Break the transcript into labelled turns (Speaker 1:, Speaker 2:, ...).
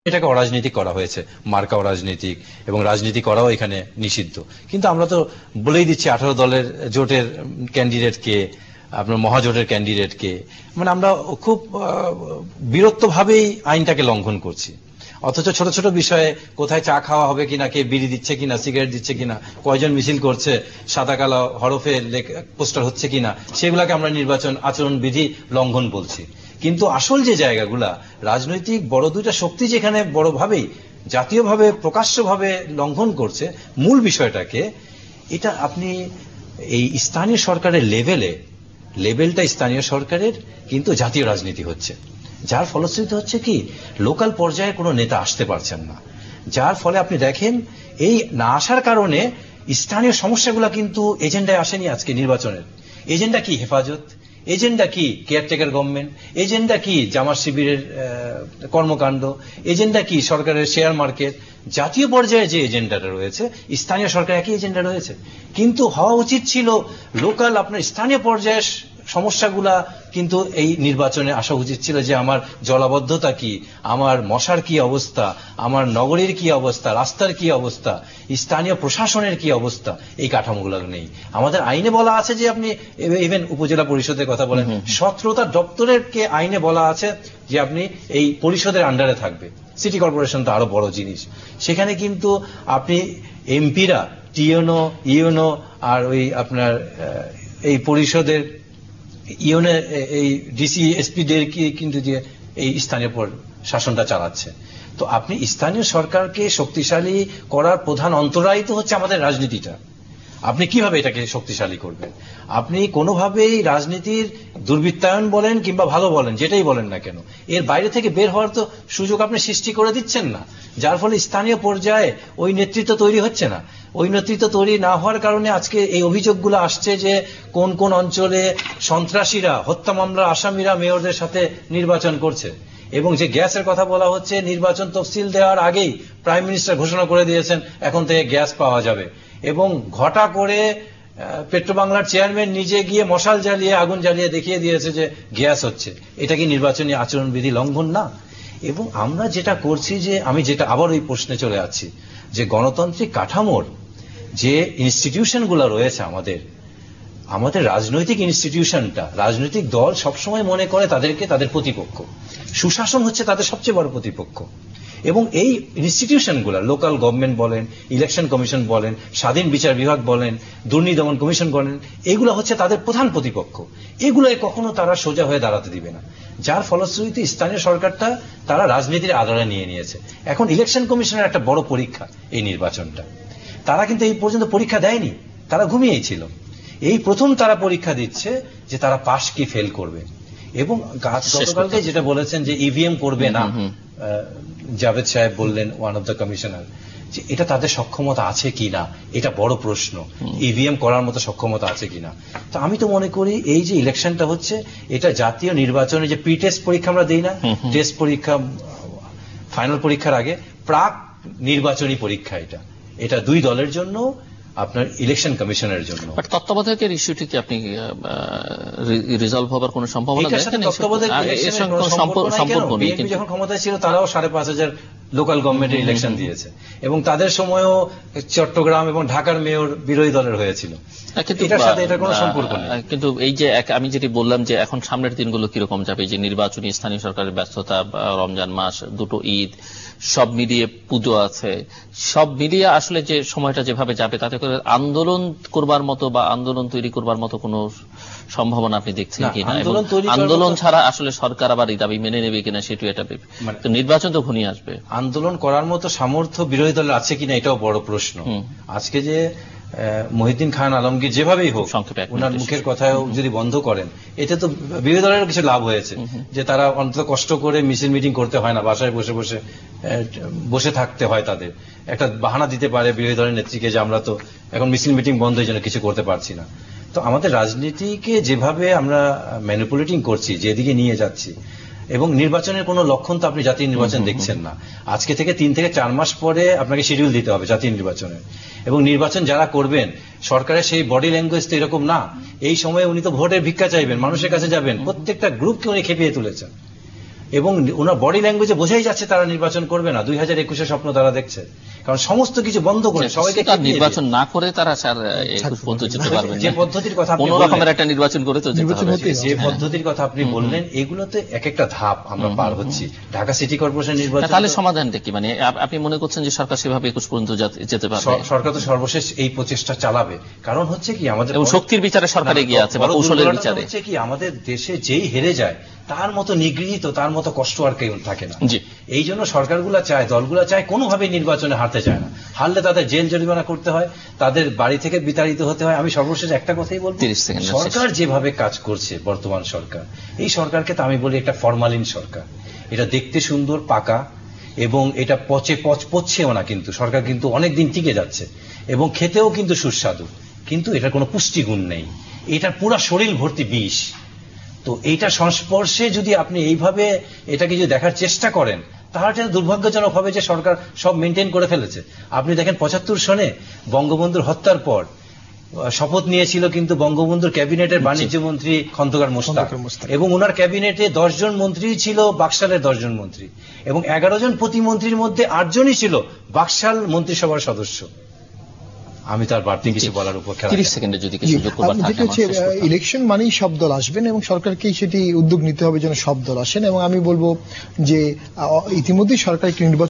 Speaker 1: এটাকে অরাজনৈতিক করা হয়েছে, মার্কা অরাজনৈতিক, এবং রাজনীতি করাও এখানে নিষিদ্ধ। কিন্তু আমরা তো বলেই দিচ্ছি 18 দলের জোটের ক্যান্ডিডেটকে, আপনার মহাজোটের ক্যান্ডিডেটকে, মানে আমরা খুব বিরক্তভাবেই আইনটাকে লঙ্ঘন করছি। অথচ ছোট ছোট বিষয়ে কোথায় চা খাওয়া হবে কিনা, কে বিড়ি দিচ্ছে কিনা, সিগারেট দিচ্ছে কিনা, কয়জন মিছিল করছে, সাদা কালো হরফে পোস্টার হচ্ছে কিনা, সেগুলাকে আমরা নির্বাচন আচরণবিধি লঙ্ঘন বলছি। কিন্তু আসল যে জায়গাগুলা, রাজনৈতিক বড় দুইটা শক্তি যেখানে বড়ভাবেই জাতীয়ভাবে প্রকাশ্যভাবে লঙ্ঘন করছে মূল বিষয়টাকে, এটা আপনি এই স্থানীয় সরকারের লেভেলটা স্থানীয় সরকারের, কিন্তু জাতীয় রাজনীতি হচ্ছে, যার ফলশ্রুতি হচ্ছে কি লোকাল পর্যায়ে কোনো নেতা আসতে পারছেন না। যার ফলে আপনি দেখেন এই না আসার কারণে স্থানীয় সমস্যাগুলো কিন্তু এজেন্ডায় আসেনি। আজকে নির্বাচনের এজেন্ডা কি? হেফাজত। এজেন্ডা কি? Caretaker government. এজেন্ডা কি? জামাত শিবিরের কর্মকাণ্ড। এজেন্ডা কি? সরকারের শেয়ার মার্কেট। জাতীয় পর্যায়ে যে এজেন্ডাটা রয়েছে, স্থানীয় সরকার একই এজেন্ডা রয়েছে। কিন্তু হওয়া উচিত ছিল লোকাল, আপনার স্থানীয় পর্যায়ের সমস্যাগুলা কিন্তু এই নির্বাচনে আসা উচিত ছিল, যে আমার জলাবদ্ধতা কি, আমার মশার কি অবস্থা, আমার নগরীর কি অবস্থা, রাস্তার কি অবস্থা, স্থানীয় প্রশাসনের কি অবস্থা, এই কাঠামোগুলো নেই। আমাদের আইনে বলা আছে যে আপনি ইভেন উপজেলা পরিষদের কথা বলেন, 17টা দপ্তরের কে আইনে বলা আছে যে আপনি এই পরিষদের আন্ডারে থাকবে। সিটি কর্পোরেশন তো আরো বড় জিনিস। সেখানে কিন্তু আপনি এমপিরা, টিএনও, ইউনো আর ওই আপনার এই পরিষদের ইউনে এই ডিসি এসপিদের কিন্তু দিয়ে এই স্থানীয় শাসনটা চালাচ্ছে। তো আপনি স্থানীয় সরকারকে শক্তিশালী করার প্রধান অন্তরায় তো হচ্ছে আমাদের রাজনীতিটা। আপনি কিভাবে এটাকে শক্তিশালী করবেন? আপনি কোনোভাবেই রাজনীতির দুর্বৃত্তায়ন বলেন কিংবা ভালো বলেন, যেটাই বলেন না কেন, এর বাইরে থেকে বের হওয়ার তো সুযোগ আপনি সৃষ্টি করে দিচ্ছেন না। যার ফলে স্থানীয় পর্যায়ে ওই নেতৃত্ব তৈরি হচ্ছে না। ওই নেতৃত্ব তৈরি না হওয়ার কারণে আজকে এই অভিযোগগুলো আসছে যে কোন কোন অঞ্চলে সন্ত্রাসীরা, হত্যা মামলার আসামিরা মেয়রদের সাথে নির্বাচন করছে। এবং যে গ্যাসের কথা বলা হচ্ছে, নির্বাচন তফসিল দেওয়ার আগেই প্রাইম মিনিস্টার ঘোষণা করে দিয়েছেন এখন থেকে গ্যাস পাওয়া যাবে। এবং ঘটা করে পেট্রোবাংলার চেয়ারম্যান নিজে গিয়ে মশাল জ্বালিয়ে, আগুন জ্বালিয়ে দেখিয়ে দিয়েছে যে গ্যাস হচ্ছে। এটা কি নির্বাচনী আচরণবিধি লঙ্ঘন না? এবং আমরা যেটা করছি, যে আমি যেটা আবার ওই প্রশ্নে চলে যাচ্ছি, যে গণতান্ত্রিক কাঠামোর যে ইনস্টিটিউশনগুলো রয়েছে আমাদের রাজনৈতিক ইনস্টিটিউশনটা, রাজনৈতিক দল সবসময় মনে করে তাদেরকে তাদের প্রতিপক্ষ। সুশাসন হচ্ছে তাদের সবচেয়ে বড় প্রতিপক্ষ। এবং এই ইনস্টিটিউশনগুলো, লোকাল গভর্নমেন্ট বলেন, ইলেকশন কমিশন বলেন, স্বাধীন বিচার বিভাগ বলেন, দুর্নীতি দমন কমিশন বলেন, এগুলো হচ্ছে তাদের প্রধান প্রতিপক্ষ। এগুলোয় কখনো তারা সোজা হয়ে দাঁড়াতে দিবে না। যার ফলশ্রুতি স্থানীয় সরকারটা তারা রাজনীতির আদরে নিয়ে নিয়েছে। এখন ইলেকশন কমিশনের একটা বড় পরীক্ষা এই নির্বাচনটা। তারা কিন্তু এই পর্যন্ত পরীক্ষা দেয়নি, তারা ঘুমিয়েই ছিল। এই প্রথম তারা পরীক্ষা দিচ্ছে যে তারা পাস কি ফেল করবে। এবং গতকালকে যেটা বলেছেন যে ইভিএম করবে না, জাভেদ সাহেব বললেন, ওয়ান অফ দ্য কমিশনার, যে এটা তাদের সক্ষমতা আছে কিনা, এটা বড় প্রশ্ন। ইভিএম করার মতো সক্ষমতা আছে কিনা। তো আমি তো মনে করি এই যে ইলেকশনটা হচ্ছে, এটা জাতীয় নির্বাচনে যে প্রি টেস্ট পরীক্ষা আমরা দিই না, টেস্ট পরীক্ষা ফাইনাল পরীক্ষার আগে, প্রাক নির্বাচনী পরীক্ষা। এটা দুই দলের জন্য, আপনার ইলেকশন কমিশনের জন্য।
Speaker 2: তত্ত্বাবধায়কের ইস্যুটি কি আপনি রিজলভ হবার কোন সম্ভাবনা দেখেন?
Speaker 1: বিএনপি যখন ক্ষমতায় ছিল তারাও 5,500 লোকাল গভর্নমেন্টের ইলেকশন দিয়েছে, এবং তাদের সময়ও চট্টগ্রাম এবং ঢাকার মেয়র বিরোধী দলের হয়েছিল। এটার সাথে এটার কোনো সম্পর্ক নেই।
Speaker 2: কিন্তু এই যে আমি যেটি বললাম যে এখন সামনের দিনগুলো কিরকম যাবে, যে নির্বাচনী, স্থানীয় সরকারের ব্যস্ততা, রমজান মাস, দুটো ঈদ, সব মিলিয়ে পুজো আছে, সব মিলিয়ে আসলে যে সময়টা যেভাবে যাবে, তাতে করে আন্দোলন করবার মতো বা আন্দোলন তৈরি করবার মতো কোনো সম্ভাবনা আপনি দেখছেন কিনা? আন্দোলন ছাড়া আসলে সরকার আবার এই দাবি মেনে নেবে কিনা সেটি একটা, তো নির্বাচন তো ঘনিয়ে আসবে।
Speaker 1: আন্দোলন করার মতো সামর্থ্য বিরোধী দলের আছে কিনা এটাও বড় প্রশ্ন। আজকে যে মহিউদ্দিন খান আলমগীর যেভাবেই হোক, ওনার মুখের কথাও যদি বন্ধ করেন, এতে তো বিরোধী দলের কিছু লাভ হয়েছে, যে তারা অন্তত কষ্ট করে মিছিল মিটিং করতে হয় না, বাসায় বসে বসে বসে থাকতে হয়। তাদের একটা বাহানা দিতে পারে বিরোধী দলের নেত্রীকে, যে আমরা তো এখন মিছিল মিটিং বন্ধ, এই জন্য কিছু করতে পারছি না। তো আমাদের রাজনীতিকে যেভাবে আমরা ম্যানিপুলেটিং করছি, যেদিকে নিয়ে যাচ্ছি, এবং নির্বাচনের কোনো লক্ষণ তো আপনি জাতীয় নির্বাচন দেখছেন না। আজকে থেকে 3 থেকে 4 মাস পরে আপনাকে শিডিউল দিতে হবে জাতীয় নির্বাচনের। এবং নির্বাচন যারা করবেন, সরকারের সেই বডি ল্যাঙ্গুয়েজ তো এরকম না। এই সময়ে উনি তো ভোটের ভিক্ষা চাইবেন, মানুষের কাছে যাবেন, প্রত্যেকটা গ্রুপকে উনি খেপিয়ে তুলেছেন। এবং ওনার বডি ল্যাঙ্গুয়েজে বোঝাই যাচ্ছে তারা নির্বাচন করবে না, 2021 স্বপ্ন তারা দেখছে, কারণ সমস্ত কিছু বন্ধ করে সবাইকে
Speaker 2: নির্বাচন না করে তারা 21 পর্যন্ত যেতে পারবেন
Speaker 1: যে পদ্ধতির কথা আপনি
Speaker 2: কোন রকমের একটা নির্বাচন করে তো যেতে হবে।
Speaker 1: যে পদ্ধতির কথা আপনি বললেন, এগুলোতে এক একটা ধাপ আমরা পার হচ্ছি। ঢাকা সিটি কর্পোরেশন নির্বাচন,
Speaker 2: তাহলে সমাধানটা কি? মানে আপনি মনে করছেন যে সরকার সেভাবে 21 পর্যন্ত যেতে পারবে?
Speaker 1: সরকার তো সর্বশেষ এই প্রচেষ্টা চালাবে, কারণ হচ্ছে কি আমাদের
Speaker 2: শক্তির বিচারে সরকার এগিয়ে আছে বা কৌশলের বিচারে।
Speaker 1: হচ্ছে কি আমাদের দেশে যেই হেরে যায় তার মতো নিগৃহীত, তার মতো কষ্ট আর কেউ থাকে না। এই জন্য সরকারগুলা চায়, দলগুলা চায় কোনোভাবে নির্বাচনে হারতে চায় না। হারলে তাদের জেল জরিমানা করতে হয়, তাদের বাড়ি থেকে বিতাড়িত হতে হয়। আমি সর্বশেষ একটা কথাই বলবো, সরকার যেভাবে কাজ করছে বর্তমান সরকার, এই সরকারকে তো আমি বলি একটা ফরমালিন সরকার। এটা দেখতে সুন্দর, পাকা, এবং এটা পচছেও না, কিন্তু সরকার কিন্তু অনেকদিন টিকে যাচ্ছে এবং খেতেও কিন্তু সুস্বাদু, কিন্তু এটার কোনো পুষ্টিগুণ নেই, এটার পুরো শরীর ভর্তি বিষ। তো এইটা সংস্পর্শে যদি আপনি এইভাবে এটাকে যদি দেখার চেষ্টা করেন, তাহলে এটা দুর্ভাগ্যজনক হবে যে সরকার সব মেনটেন করে ফেলেছে। আপনি দেখেন 75 সনে বঙ্গবন্ধুর হত্যার পর শপথ নিয়েছিল কিন্তু বঙ্গবন্ধুর ক্যাবিনেটের বাণিজ্য মন্ত্রী খন্দকার মোশতাক, এবং ওনার ক্যাবিনেটে 10 জন মন্ত্রী ছিল বাকশালের 10 জন মন্ত্রী, এবং 11 জন প্রতিমন্ত্রীর মধ্যে 8 জনই ছিল বাকশাল মন্ত্রিসভার সদস্য। আমি তার বাড়তি কিছু বলার উপর
Speaker 2: 30 সেকেন্ডে যদি কিছু যোগ করবার থাকে।
Speaker 3: ইলেকশন মানেই সব দল আসবেন এবং সরকারকেই সেটি উদ্যোগ নিতে হবে যেন সব দল আসেন, এবং আমি বলবো যে ইতিমধ্যেই সরকার একটি নির্বাচন